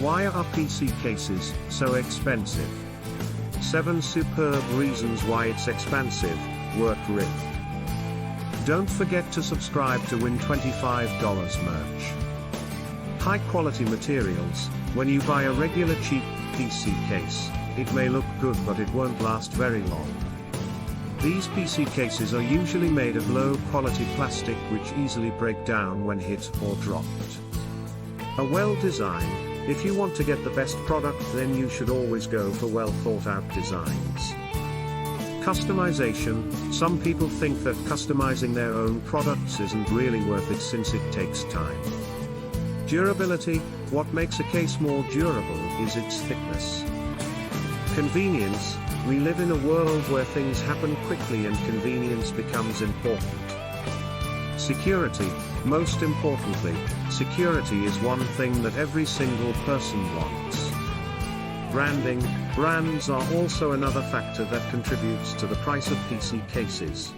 Why are PC cases so expensive? 7 superb reasons why it's expensive, worth it. Don't forget to subscribe to win $25 merch. High quality materials. When you buy a regular cheap PC case, it may look good but it won't last very long. These PC cases are usually made of low quality plastic which easily break down when hit or dropped. A well designed. If you want to get the best product, then you should always go for well thought out designs. Customization. Some people think that customizing their own products isn't really worth it since it takes time. Durability. What makes a case more durable is its thickness. Convenience. We live in a world where things happen quickly and convenience becomes important. Security. Most importantly, security is one thing that every single person wants. Branding. Brands are also another factor that contributes to the price of PC cases.